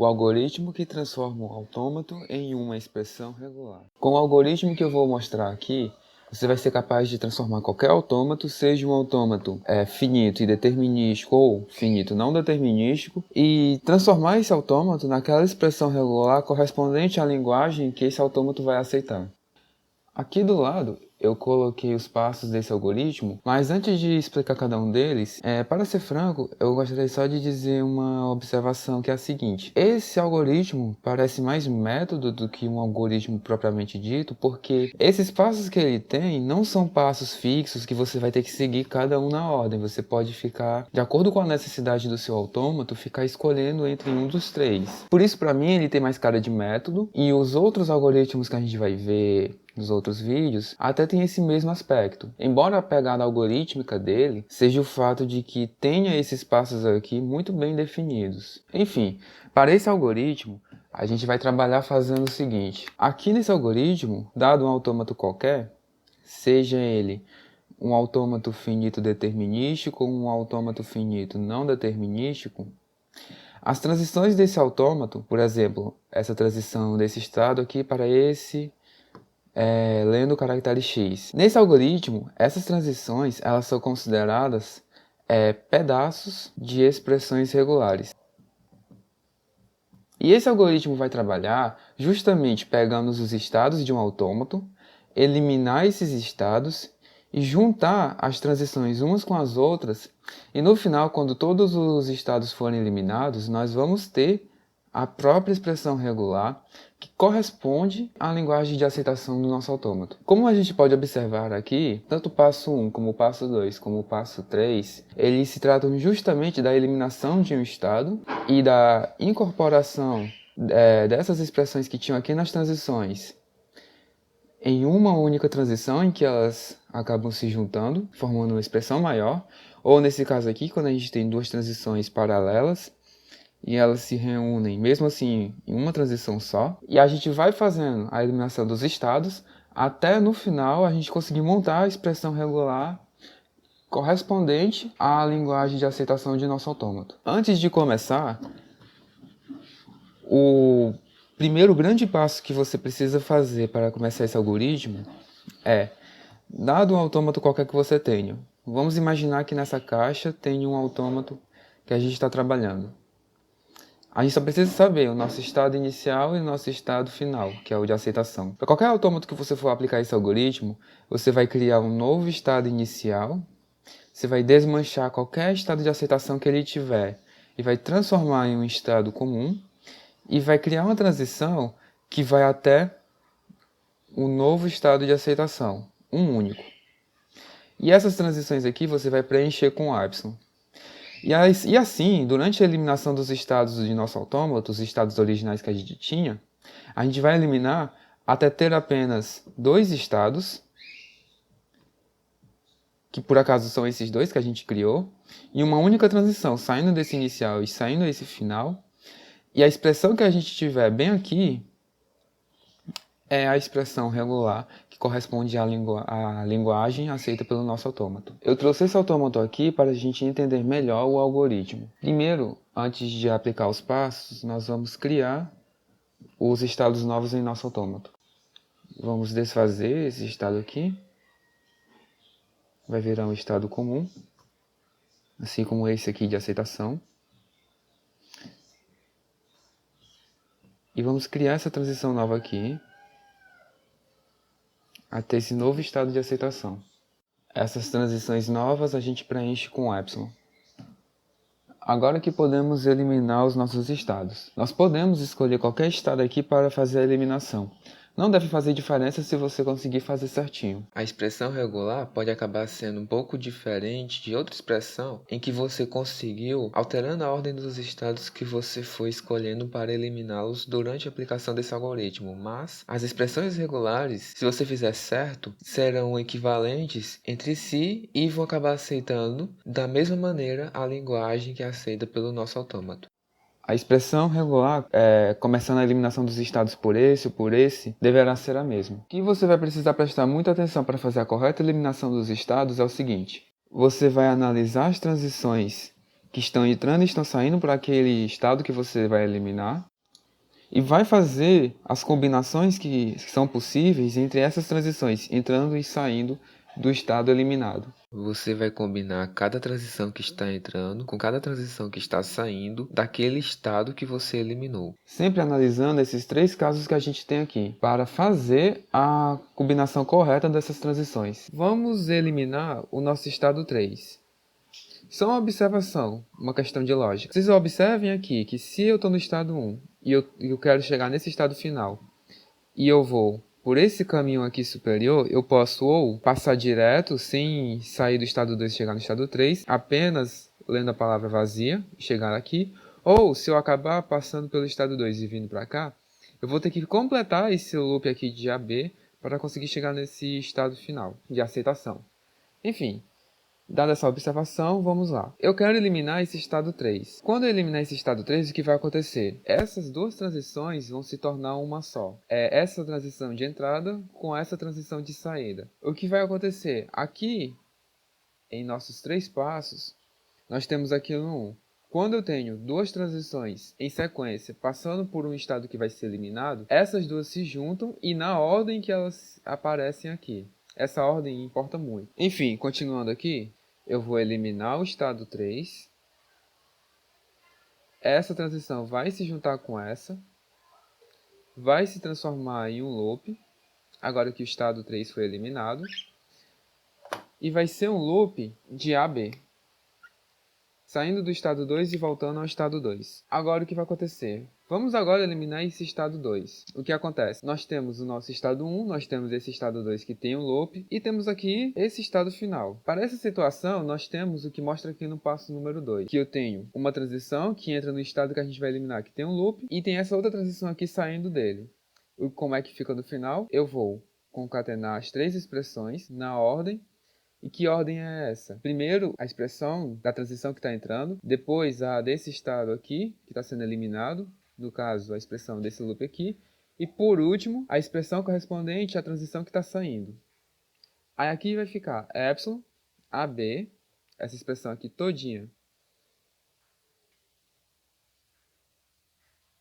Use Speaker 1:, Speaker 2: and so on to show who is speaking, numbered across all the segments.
Speaker 1: o algoritmo que transforma um autômato em uma expressão regular. Com o algoritmo que eu vou mostrar aqui, você vai ser capaz de transformar qualquer autômato, seja um autômato finito e determinístico ou finito não determinístico, e transformar esse autômato naquela expressão regular correspondente à linguagem que esse autômato vai aceitar. Aqui do lado eu coloquei os passos desse algoritmo, mas antes de explicar cada um deles, para ser franco, eu gostaria só de dizer uma observação que é a seguinte. Esse algoritmo parece mais método do que um algoritmo propriamente dito, porque esses passos que ele tem não são passos fixos que você vai ter que seguir cada um na ordem. Você pode ficar, de acordo com a necessidade do seu autômato, ficar escolhendo entre um dos três. Por isso, para mim, ele tem mais cara de método, e os outros algoritmos que a gente vai ver nos outros vídeos, até tem esse mesmo aspecto. Embora a pegada algorítmica dele seja o fato de que tenha esses passos aqui muito bem definidos. Enfim, para esse algoritmo, a gente vai trabalhar fazendo o seguinte. Aqui nesse algoritmo, dado um autômato qualquer, seja ele um autômato finito determinístico ou um autômato finito não determinístico, as transições desse autômato, por exemplo, essa transição desse estado aqui para esse lendo o caractere X. Nesse algoritmo, essas transições elas são consideradas pedaços de expressões regulares. E esse algoritmo vai trabalhar justamente pegando os estados de um autômato, eliminar esses estados e juntar as transições umas com as outras, e no final, quando todos os estados forem eliminados, nós vamos ter a própria expressão regular que corresponde à linguagem de aceitação do nosso autômato. Como a gente pode observar aqui, tanto o passo 1, como o passo 2, como o passo 3, eles se tratam justamente da eliminação de um estado e da incorporação dessas expressões que tinham aqui nas transições em uma única transição em que elas acabam se juntando, formando uma expressão maior, ou nesse caso aqui, quando a gente tem duas transições paralelas, e elas se reúnem, mesmo assim, em uma transição só. E a gente vai fazendo a eliminação dos estados, até no final a gente conseguir montar a expressão regular correspondente à linguagem de aceitação de nosso autômato. Antes de começar, o primeiro grande passo que você precisa fazer para começar esse algoritmo dado um autômato qualquer que você tenha. Vamos imaginar que nessa caixa tem um autômato que a gente está trabalhando. A gente só precisa saber o nosso estado inicial e o nosso estado final, que é o de aceitação. Para qualquer autômato que você for aplicar esse algoritmo, você vai criar um novo estado inicial, você vai desmanchar qualquer estado de aceitação que ele tiver e vai transformar em um estado comum e vai criar uma transição que vai até o novo estado de aceitação, um único. E essas transições aqui você vai preencher com Y. E assim, durante a eliminação dos estados de nosso autômato, os estados originais que a gente tinha, a gente vai eliminar até ter apenas dois estados, que por acaso são esses dois que a gente criou, e uma única transição, saindo desse inicial e saindo desse final. E a expressão que a gente tiver bem aqui é a expressão regular, que corresponde à linguagem aceita pelo nosso autômato. Eu trouxe esse autômato aqui para a gente entender melhor o algoritmo. Primeiro, antes de aplicar os passos, nós vamos criar os estados novos em nosso autômato. Vamos desfazer esse estado aqui. Vai virar um estado comum, assim como esse aqui de aceitação. E vamos criar essa transição nova aqui, até esse novo estado de aceitação. Essas transições novas a gente preenche com Y. Agora que podemos eliminar os nossos estados. Nós podemos escolher qualquer estado aqui para fazer a eliminação. Não deve fazer diferença se você conseguir fazer certinho. A expressão regular pode acabar sendo um pouco diferente de outra expressão em que você conseguiu alterando a ordem dos estados que você foi escolhendo para eliminá-los durante a aplicação desse algoritmo. Mas as expressões regulares, se você fizer certo, serão equivalentes entre si e vão acabar aceitando da mesma maneira a linguagem que é aceita pelo nosso autômato. A expressão regular, começando a eliminação dos estados por esse ou por esse, deverá ser a mesma. O que você vai precisar prestar muita atenção para fazer a correta eliminação dos estados é o seguinte. Você vai analisar as transições que estão entrando e estão saindo para aquele estado que você vai eliminar. e vai fazer as combinações que são possíveis entre essas transições, entrando e saindo do estado eliminado. Você vai combinar cada transição que está entrando com cada transição que está saindo daquele estado que você eliminou. Sempre analisando esses 3 casos que a gente tem aqui, para fazer a combinação correta dessas transições. Vamos eliminar o nosso estado 3. Só uma observação, uma questão de lógica. Vocês observem aqui que se eu estou no estado 1 e eu quero chegar nesse estado final, e eu vou por esse caminho aqui superior, eu posso ou passar direto, sem sair do estado 2 e chegar no estado 3, apenas lendo a palavra vazia, chegar aqui, ou se eu acabar passando pelo estado 2 e vindo para cá, eu vou ter que completar esse loop aqui de AB para conseguir chegar nesse estado final de aceitação. Enfim, dada essa observação, vamos lá. Eu quero eliminar esse estado 3. Quando eu eliminar esse estado 3, o que vai acontecer? Essas duas transições vão se tornar uma só. É essa transição de entrada com essa transição de saída. O que vai acontecer? Aqui, em nossos 3 passos, nós temos aqui no 1. Quando eu tenho duas transições em sequência, passando por um estado que vai ser eliminado, essas duas se juntam e na ordem que elas aparecem aqui. Essa ordem importa muito. Enfim, continuando aqui, eu vou eliminar o estado 3. Essa transição vai se juntar com essa. Vai se transformar em um loop, agora que o estado 3 foi eliminado. E vai ser um loop de AB. Saindo do estado 2 e voltando ao estado 2. Agora o que vai acontecer? Vamos agora eliminar esse estado 2. O que acontece? Nós temos o nosso estado 1, nós temos esse estado 2 que tem um loop, e temos aqui esse estado final. Para essa situação, nós temos o que mostra aqui no passo número 2, que eu tenho uma transição que entra no estado que a gente vai eliminar, que tem um loop, e tem essa outra transição aqui saindo dele. Como é que fica no final? Eu vou concatenar as 3 expressões na ordem. E que ordem é essa? Primeiro, a expressão da transição que está entrando, depois a desse estado aqui, que está sendo eliminado, no caso, a expressão desse loop aqui, e por último, a expressão correspondente à transição que está saindo. Aí aqui vai ficar epsilon, AB, essa expressão aqui todinha,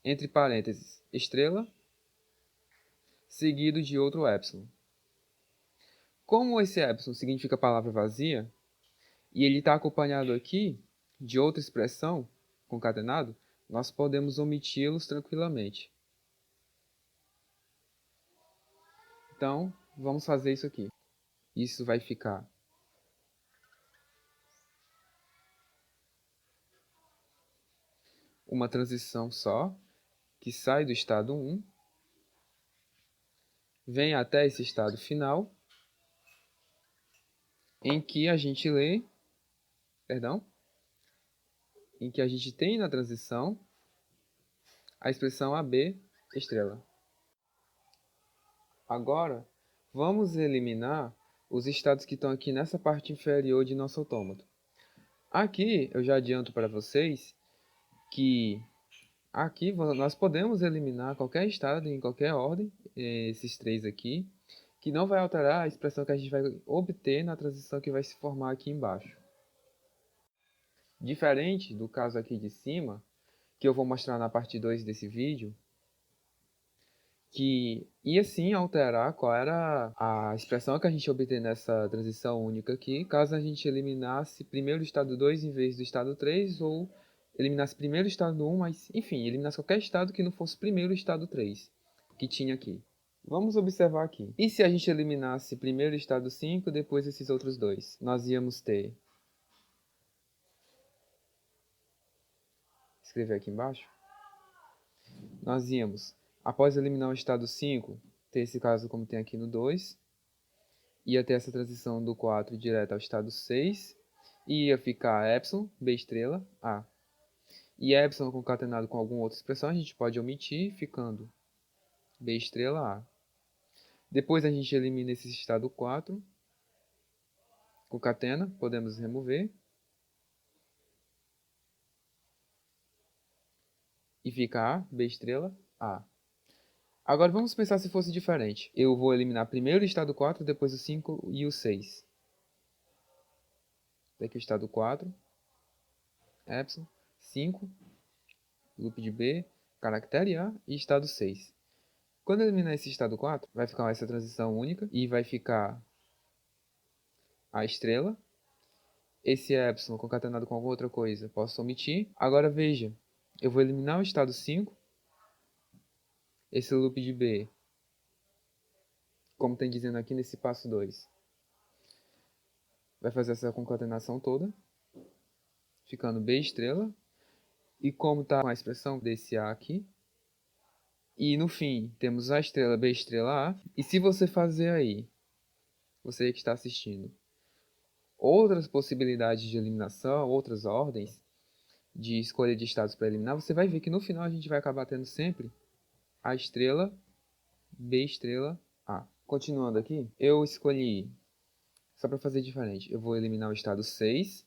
Speaker 1: entre parênteses, estrela, seguido de outro epsilon. Como esse epsilon significa palavra vazia, e ele está acompanhado aqui de outra expressão, concatenado, nós podemos omiti-los tranquilamente. Então, vamos fazer isso aqui. Isso vai ficar uma transição só, que sai do estado 1, vem até esse estado final, em que a gente lê, em que a gente tem na transição a expressão AB estrela. Agora, vamos eliminar os estados que estão aqui nessa parte inferior de nosso autômato. Aqui, eu já adianto para vocês que aqui nós podemos eliminar qualquer estado em qualquer ordem, esses 3 aqui, que não vai alterar a expressão que a gente vai obter na transição que vai se formar aqui embaixo. Diferente do caso aqui de cima, que eu vou mostrar na parte 2 desse vídeo, que ia sim alterar qual era a expressão que a gente obter nessa transição única aqui, caso a gente eliminasse primeiro o estado 2 em vez do estado 3, ou eliminasse primeiro o estado 1, mas enfim, eliminasse qualquer estado que não fosse primeiro o estado 3, que tinha aqui. Vamos observar aqui. E se a gente eliminasse primeiro o estado 5, depois esses outros dois? Nós íamos ter... Escrever aqui embaixo. Nós íamos, após eliminar o estado 5, ter esse caso como tem aqui no 2, ia ter essa transição do 4 direto ao estado 6, e ia ficar epsilon, B estrela, A. E epsilon concatenado com alguma outra expressão, a gente pode omitir, ficando B estrela, A. Depois a gente elimina esse estado 4, concatena, podemos remover, e fica A, B estrela, A. Agora vamos pensar se fosse diferente. Eu vou eliminar primeiro o estado 4, depois o 5 e o 6. Daqui o estado 4, epsilon, 5, loop de B, caractere A e estado 6. Quando eliminar esse estado 4, vai ficar essa transição única e vai ficar a estrela. Esse epsilon concatenado com alguma outra coisa, posso omitir. Agora veja, eu vou eliminar o estado 5, esse loop de B, como tem dizendo aqui nesse passo 2. Vai fazer essa concatenação toda, ficando B estrela. E como está com a expressão desse A aqui. E no fim, temos a estrela B estrela A. E se você fazer aí, você que está assistindo, outras possibilidades de eliminação, outras ordens de escolha de estados para eliminar, você vai ver que no final a gente vai acabar tendo sempre a estrela B estrela A. Continuando aqui, eu escolhi, só para fazer diferente, eu vou eliminar o estado 6.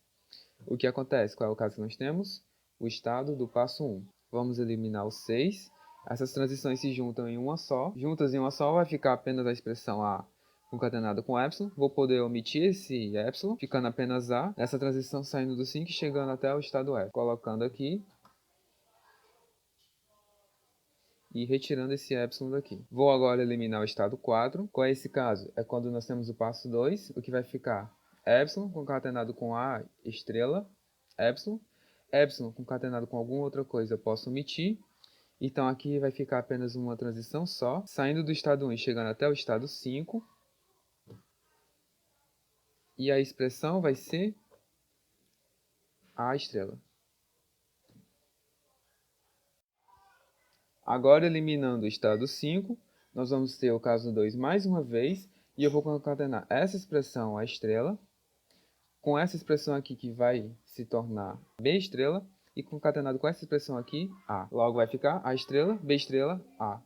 Speaker 1: O que acontece? Qual é o caso que nós temos? O estado do passo 1. Vamos eliminar o 6. Essas transições se juntam em uma só. Juntas em uma só vai ficar apenas a expressão A concatenada com epsilon. Vou poder omitir esse epsilon, ficando apenas A. Essa transição saindo do 5 e chegando até o estado F. Colocando aqui e retirando esse epsilon daqui. Vou agora eliminar o estado 4. Qual é esse caso? É quando nós temos o passo 2, o que vai ficar epsilon concatenado com A estrela, epsilon. Epsilon concatenado com alguma outra coisa eu posso omitir. Então aqui vai ficar apenas uma transição só, saindo do estado 1 e chegando até o estado 5. E a expressão vai ser A estrela. Agora, eliminando o estado 5, nós vamos ter o caso 2 mais uma vez, e eu vou concatenar essa expressão A estrela, com essa expressão aqui que vai se tornar B estrela, e concatenado com essa expressão aqui, A. Logo vai ficar A estrela, B estrela, A.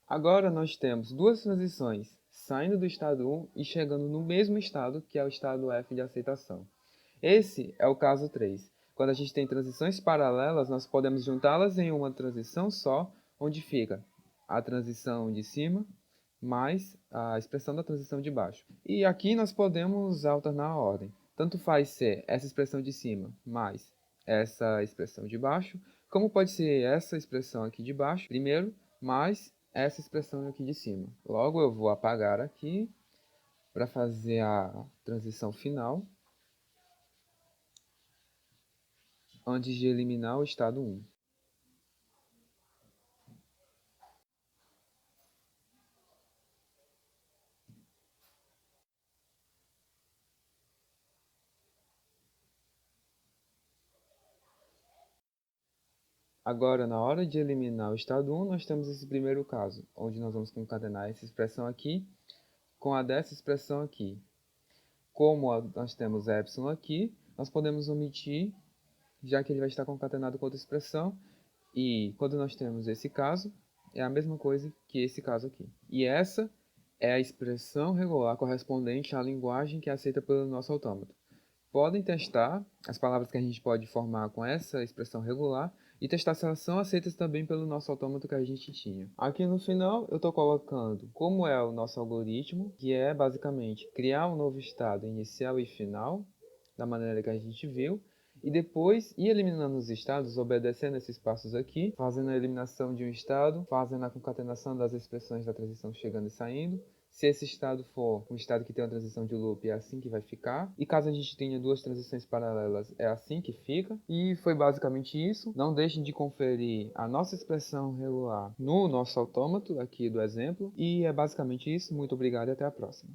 Speaker 1: Agora nós temos duas transições, saindo do estado 1 e chegando no mesmo estado, que é o estado F de aceitação. Esse é o caso 3. Quando a gente tem transições paralelas, nós podemos juntá-las em uma transição só, onde fica a transição de cima mais a expressão da transição de baixo. E aqui nós podemos alternar a ordem. Tanto faz ser essa expressão de cima mais essa expressão de baixo, como pode ser essa expressão aqui de baixo primeiro, mais essa expressão aqui de cima. Logo eu vou apagar aqui para fazer a transição final, antes de eliminar o estado 1. Agora, na hora de eliminar o estado 1, nós temos esse primeiro caso, onde nós vamos concatenar essa expressão aqui com a dessa expressão aqui. Como nós temos epsilon aqui, nós podemos omitir, já que ele vai estar concatenado com outra expressão, e quando nós temos esse caso, é a mesma coisa que esse caso aqui. E essa é a expressão regular correspondente à linguagem que é aceita pelo nosso autômato. Podem testar as palavras que a gente pode formar com essa expressão regular e testar se elas são aceitas também pelo nosso autômato que a gente tinha. Aqui no final eu estou colocando como é o nosso algoritmo, que é basicamente criar um novo estado inicial e final, da maneira que a gente viu, e depois ir eliminando os estados, obedecendo esses passos aqui, fazendo a eliminação de um estado, fazendo a concatenação das expressões da transição chegando e saindo. Se esse estado for um estado que tem uma transição de loop, é assim que vai ficar. E caso a gente tenha duas transições paralelas, é assim que fica. E foi basicamente isso. Não deixem de conferir a nossa expressão regular no nosso autômato, aqui do exemplo. E é basicamente isso. Muito obrigado e até a próxima.